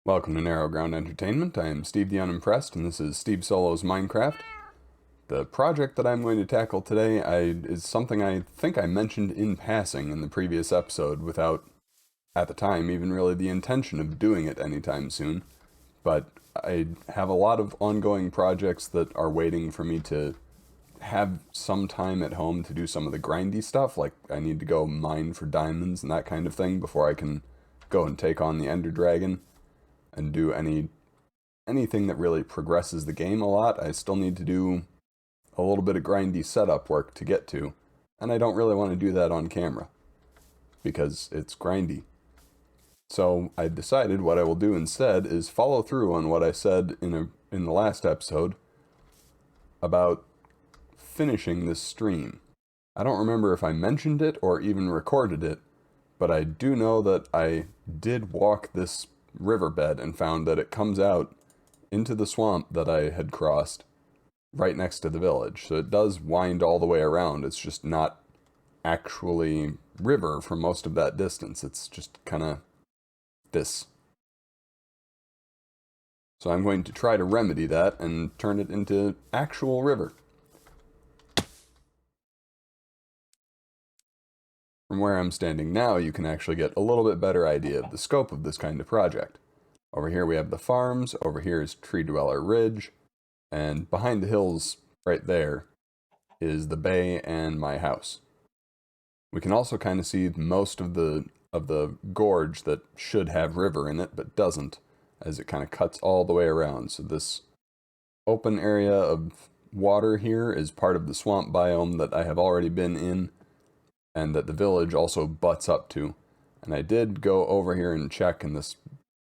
Welcome to Narrow Ground Entertainment. I am Steve the Unimpressed, and this is Steve Solo's Minecraft. The project that I'm going to tackle today is something I think I mentioned in passing in the previous episode without, at the time, even really the intention of doing it anytime soon. But I have a lot of ongoing projects that are waiting for me to have some time at home to do some of the grindy stuff, like I need to go mine for diamonds and that kind of thing before I can go and take on the Ender Dragon and do anything that really progresses the game a lot. I still need to do a little bit of grindy setup work to get to, and I don't really want to do that on camera because it's grindy. So I decided what I will do instead is follow through on what I said in the last episode about finishing this stream. I don't remember if I mentioned it or even recorded it, but I do know that I did walk this riverbed and found that it comes out into the swamp that I had crossed right next to the village. So it does wind all the way around. It's just not actually river for most of that distance. It's just kind of this. So I'm going to try to remedy that and turn it into actual river. From where I'm standing now, you can actually get a little bit better idea of the scope of this kind of project. Over here we have the farms, over here is Tree Dweller Ridge, and behind the hills right there is the bay and my house. We can also kind of see most of the gorge that should have river in it, but doesn't, as it kind of cuts all the way around. So this open area of water here is part of the swamp biome that I have already been in, and that the village also butts up to. And I did go over here and check, and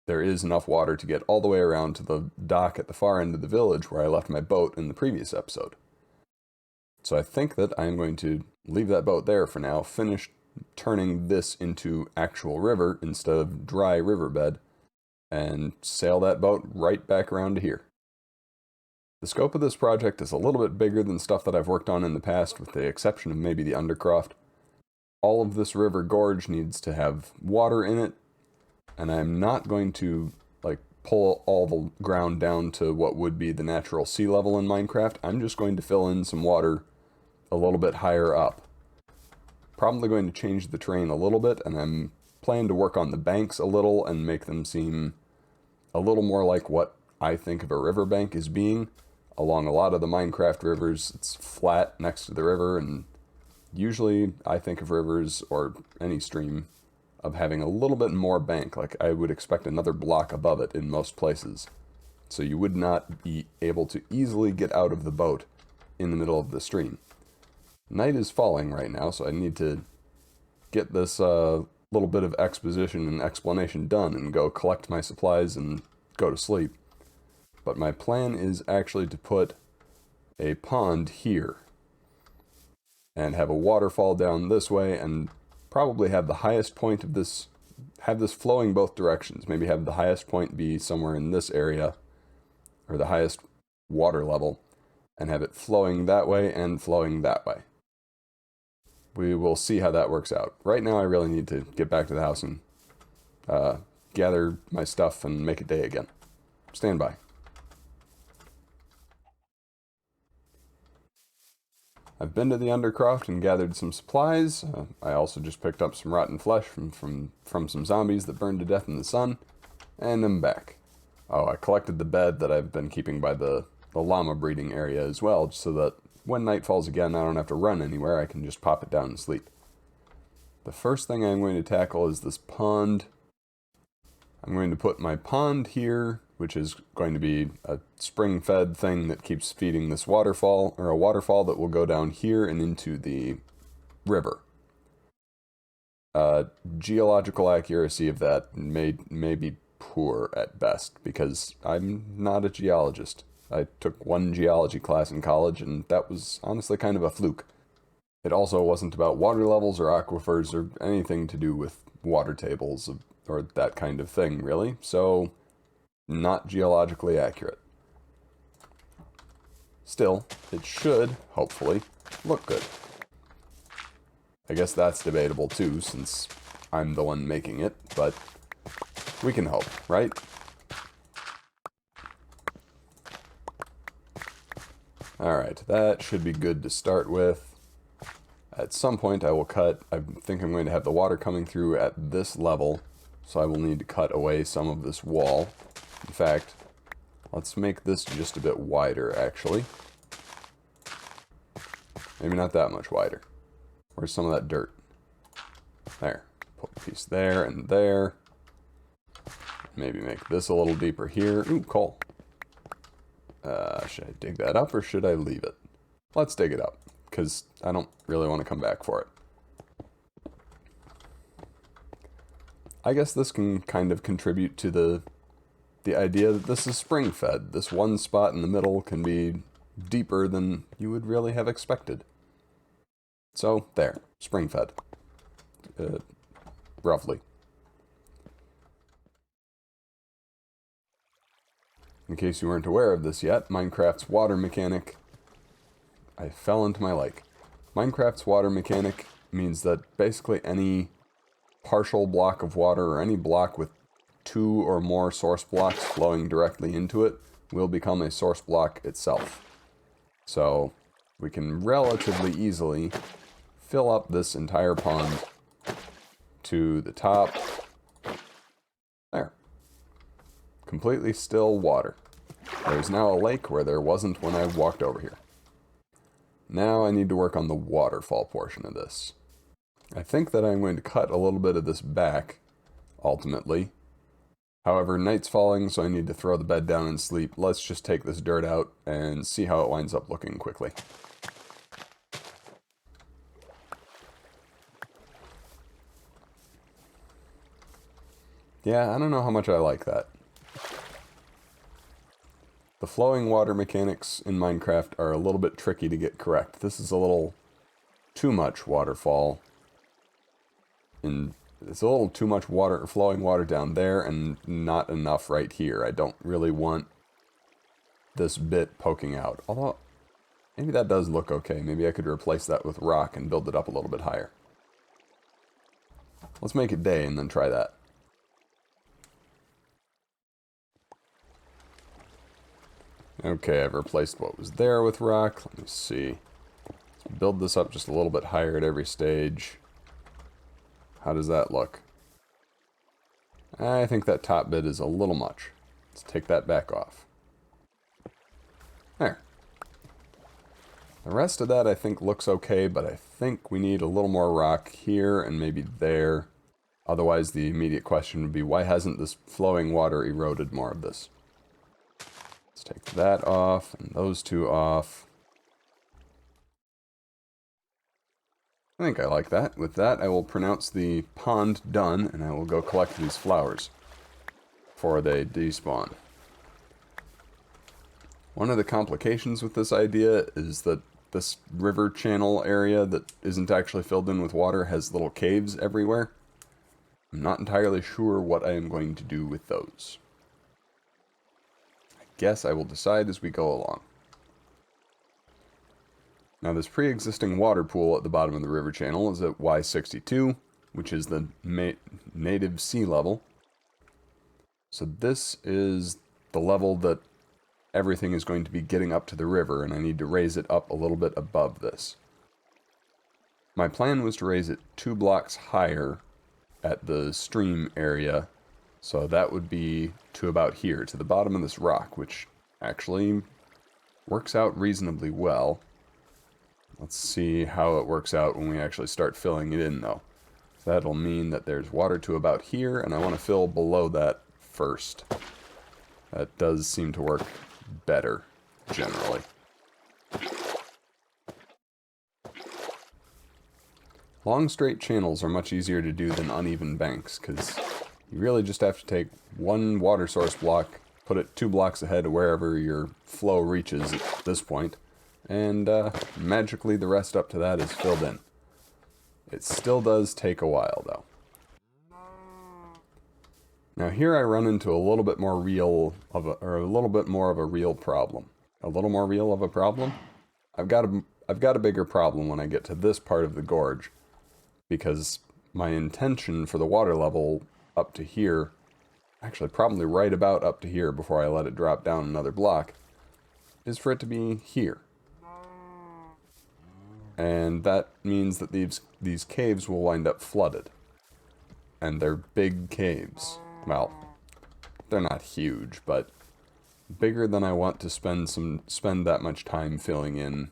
there is enough water to get all the way around to the dock at the far end of the village where I left my boat in the previous episode. So I think that I'm going to leave that boat there for now, finish turning this into actual river instead of dry riverbed, and sail that boat right back around to here. The scope of this project is a little bit bigger than stuff that I've worked on in the past, with the exception of maybe the Undercroft. All of this river gorge needs to have water in it, and I'm not going to pull all the ground down to what would be the natural sea level in Minecraft. I'm just going to fill in some water a little bit higher up. Probably going to change the terrain a little bit, and I'm planning to work on the banks a little and make them seem a little more like what I think of a riverbank as being. Along a lot of the Minecraft rivers, it's flat next to the river, and usually I think of rivers, or any stream, of having a little bit more bank. Like I would expect another block above it in most places. So you would not be able to easily get out of the boat in the middle of the stream. Night is falling right now, so I need to get this little bit of exposition and explanation done and go collect my supplies and go to sleep. But my plan is actually to put a pond here and have a waterfall down this way, and probably have the highest point of this, have this flowing both directions. Maybe have the highest point be somewhere in this area, or the highest water level, and have it flowing that way and flowing that way. We will see how that works out. Right now I really need to get back to the house and gather my stuff and make it day again. Stand by. I've been to the Undercroft and gathered some supplies. I also just picked up some rotten flesh from some zombies that burned to death in the sun, and I'm back. Oh, I collected the bed that I've been keeping by the llama breeding area as well, so that when night falls again, I don't have to run anywhere. I can just pop it down and sleep. The first thing I'm going to tackle is this pond. I'm going to put my pond here, which is going to be a spring-fed thing that keeps feeding this waterfall, or a waterfall that will go down here and into the river. Geological accuracy of that may be poor at best, because I'm not a geologist. I took one geology class in college, and that was honestly kind of a fluke. It also wasn't about water levels or aquifers or anything to do with water tables or that kind of thing, really. So, not geologically accurate. Still, it should, hopefully, look good. I guess that's debatable too, since I'm the one making it, but we can hope, right? Alright, that should be good to start with. At some point I will cut, I think I'm going to have the water coming through at this level, so I will need to cut away some of this wall. In fact, let's make this just a bit wider, actually. Maybe not that much wider. Where's some of that dirt? There. Put a piece there and there. Maybe make this a little deeper here. Ooh, coal. Should I dig that up or should I leave it? Let's dig it up, because I don't really want to come back for it. I guess this can kind of contribute to the idea that this is spring-fed. This one spot in the middle can be deeper than you would really have expected. So, there. Spring-fed. Roughly. In case you weren't aware of this yet, Minecraft's water mechanic... I fell into my lake. Minecraft's water mechanic means that basically any partial block of water or any block with 2 or more source blocks flowing directly into it will become a source block itself. So we can relatively easily fill up this entire pond to the top. There. Completely still water. There's now a lake where there wasn't when I walked over here. Now I need to work on the waterfall portion of this. I think that I'm going to cut a little bit of this back, ultimately. However, night's falling, so I need to throw the bed down and sleep. Let's just take this dirt out and see how it winds up looking quickly. Yeah, I don't know how much I like that. The flowing water mechanics in Minecraft are a little bit tricky to get correct. This is a little too much waterfall. And it's a little too much water, flowing water down there and not enough right here. I don't really want this bit poking out. Although, maybe that does look okay. Maybe I could replace that with rock and build it up a little bit higher. Let's make it day and then try that. Okay, I've replaced what was there with rock. Let me see. Let's build this up just a little bit higher at every stage. How does that look? I think that top bit is a little much. Let's take that back off. There. The rest of that I think looks okay, but I think we need a little more rock here and maybe there. Otherwise, the immediate question would be, why hasn't this flowing water eroded more of this? Let's take that off and those two off. I think I like that. With that, I will pronounce the pond done, and I will go collect these flowers before they despawn. One of the complications with this idea is that this river channel area that isn't actually filled in with water has little caves everywhere. I'm not entirely sure what I am going to do with those. I guess I will decide as we go along. Now, this pre-existing water pool at the bottom of the river channel is at Y62, which is the native sea level. So this is the level that everything is going to be getting up to the river, and I need to raise it up a little bit above this. My plan was to raise it 2 blocks higher at the stream area, so that would be to about here, to the bottom of this rock, which actually works out reasonably well. Let's see how it works out when we actually start filling it in, though. That'll mean that there's water to about here, and I want to fill below that first. That does seem to work better, generally. Long straight channels are much easier to do than uneven banks, because you really just have to take one water source block, put it 2 blocks ahead of wherever your flow reaches at this point, and magically the rest up to that is filled in. It still does take a while, though. Now here I run into a little bit more a little bit more of a real problem. A little more real of a problem? I've got a bigger problem when I get to this part of the gorge, because my intention for the water level up to here, actually probably right about up to here before I let it drop down another block, is for it to be here. And that means that these caves will wind up flooded. And they're big caves. Well, they're not huge, but bigger than I want to spend that much time filling in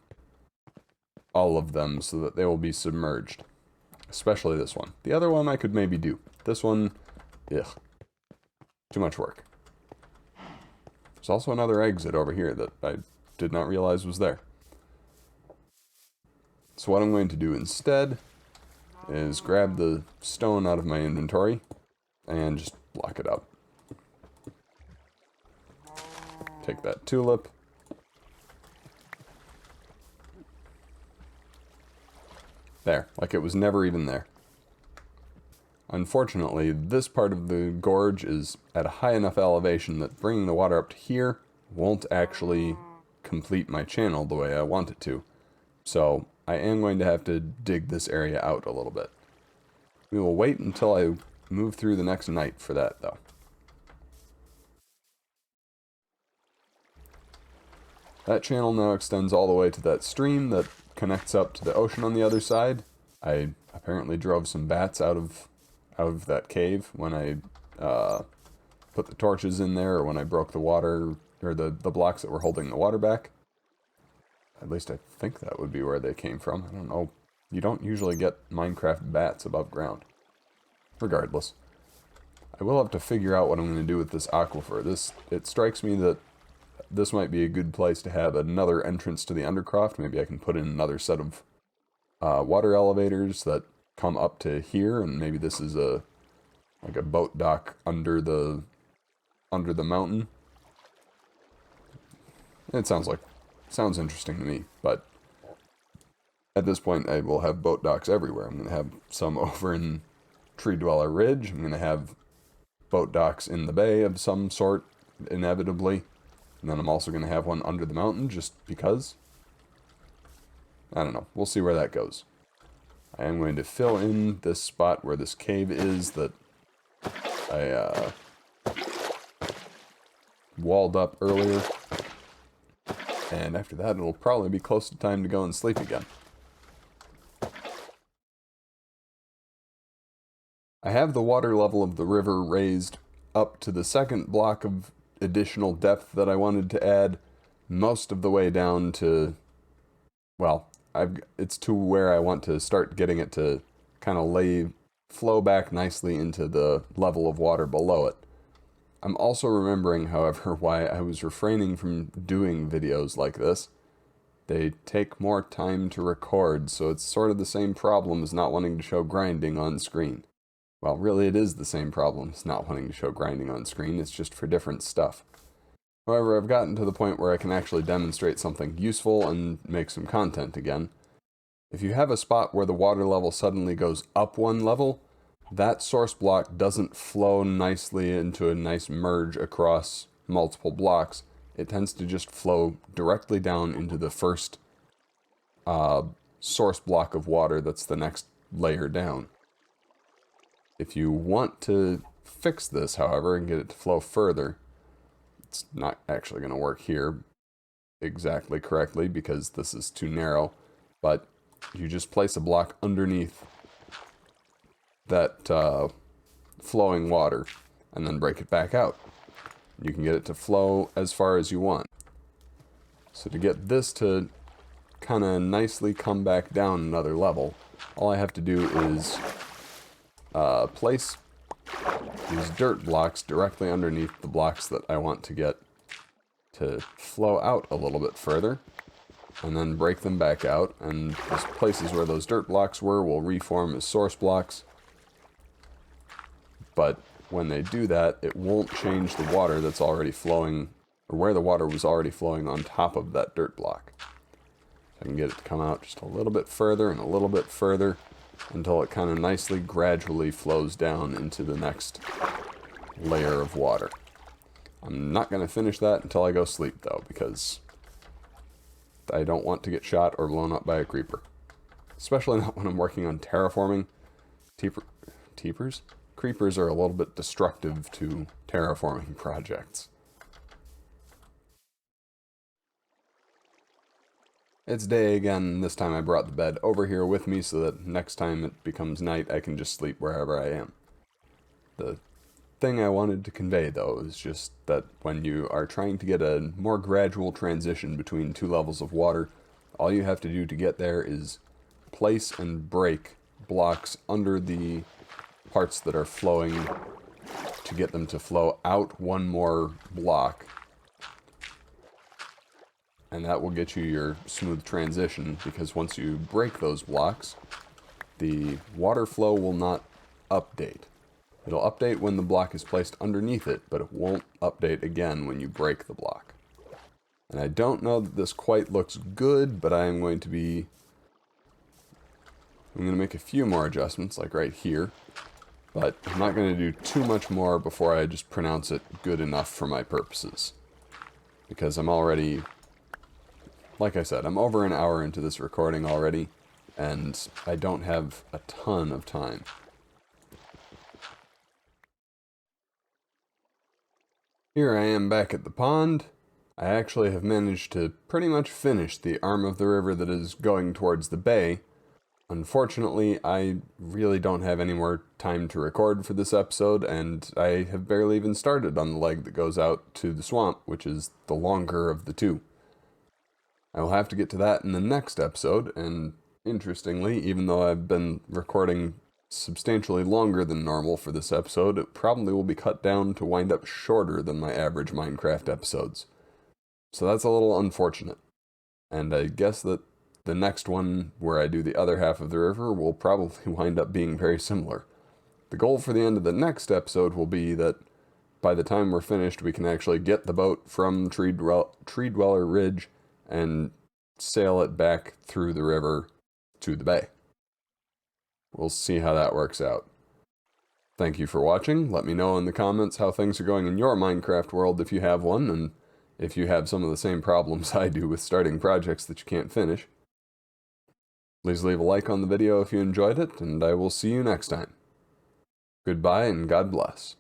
all of them so that they will be submerged. Especially this one. The other one I could maybe do. This one, ugh. Too much work. There's also another exit over here that I did not realize was there. So what I'm going to do instead is grab the stone out of my inventory and just block it up. Take that tulip. There, like it was never even there. Unfortunately, this part of the gorge is at a high enough elevation that bringing the water up to here won't actually complete my channel the way I want it to. So I am going to have to dig this area out a little bit. We will wait until I move through the next night for that, though. That channel now extends all the way to that stream that connects up to the ocean on the other side. I apparently drove some bats out of that cave when I put the torches in there, or when I broke the water, or the blocks that were holding the water back. At least I think that would be where they came from. I don't know. You don't usually get Minecraft bats above ground. Regardless. I will have to figure out what I'm going to do with this aquifer. It strikes me that this might be a good place to have another entrance to the Undercroft. Maybe I can put in another set of water elevators that come up to here, and maybe this is like a boat dock under the mountain. It sounds interesting to me, but at this point I will have boat docks everywhere. I'm going to have some over in Tree Dweller Ridge. I'm going to have boat docks in the bay of some sort, inevitably. And then I'm also going to have one under the mountain, just because. I don't know. We'll see where that goes. I am going to fill in this spot where this cave is that I walled up earlier. And after that, it'll probably be close to time to go and sleep again. I have the water level of the river raised up to the second block of additional depth that I wanted to add, most of the way down to, well, it's to where I want to start getting it to kind of flow back nicely into the level of water below it. I'm also remembering, however, why I was refraining from doing videos like this. They take more time to record, so it's sort of the same problem as not wanting to show grinding on screen. Well, really it is the same problem as not wanting to show grinding on screen, it's just for different stuff. However, I've gotten to the point where I can actually demonstrate something useful and make some content again. If you have a spot where the water level suddenly goes up one level, that source block doesn't flow nicely into a nice merge across multiple blocks. It tends to just flow directly down into the first source block of water that's the next layer down. If you want to fix this, however, and get it to flow further, it's not actually going to work here exactly correctly because this is too narrow, but you just place a block underneath that flowing water and then break it back out. You can get it to flow as far as you want. So to get this to kind of nicely come back down another level, all I have to do is place these dirt blocks directly underneath the blocks that I want to get to flow out a little bit further, and then break them back out, and those places where those dirt blocks were will reform as source blocks. But when they do that, it won't change the water that's already flowing, or where the water was already flowing on top of that dirt block. I can get it to come out just a little bit further and a little bit further, until it kind of nicely gradually flows down into the next layer of water. I'm not going to finish that until I go sleep, though, because I don't want to get shot or blown up by a creeper. Especially not when I'm working on terraforming. Creepers are a little bit destructive to terraforming projects. It's day again. This time I brought the bed over here with me so that next time it becomes night I can just sleep wherever I am. The thing I wanted to convey, though, is just that when you are trying to get a more gradual transition between two levels of water, all you have to do to get there is place and break blocks under the parts that are flowing to get them to flow out one more block. And that will get you your smooth transition, because once you break those blocks, the water flow will not update. It'll update when the block is placed underneath it, but it won't update again when you break the block. And I don't know that this quite looks good, but I'm going to make a few more adjustments, like right here. But I'm not going to do too much more before I just pronounce it good enough for my purposes. Because I'm already, like I said, I'm over an hour into this recording already, and I don't have a ton of time. Here I am back at the pond. I actually have managed to pretty much finish the arm of the river that is going towards the bay. Unfortunately, I really don't have any more time to record for this episode, and I have barely even started on the leg that goes out to the swamp, which is the longer of the two. I will have to get to that in the next episode, and interestingly, even though I've been recording substantially longer than normal for this episode, it probably will be cut down to wind up shorter than my average Minecraft episodes. So that's a little unfortunate. And I guess that the next one, where I do the other half of the river, will probably wind up being very similar. The goal for the end of the next episode will be that by the time we're finished, we can actually get the boat from Tree Dweller Ridge and sail it back through the river to the bay. We'll see how that works out. Thank you for watching. Let me know in the comments how things are going in your Minecraft world if you have one, and if you have some of the same problems I do with starting projects that you can't finish. Please leave a like on the video if you enjoyed it, and I will see you next time. Goodbye and God bless.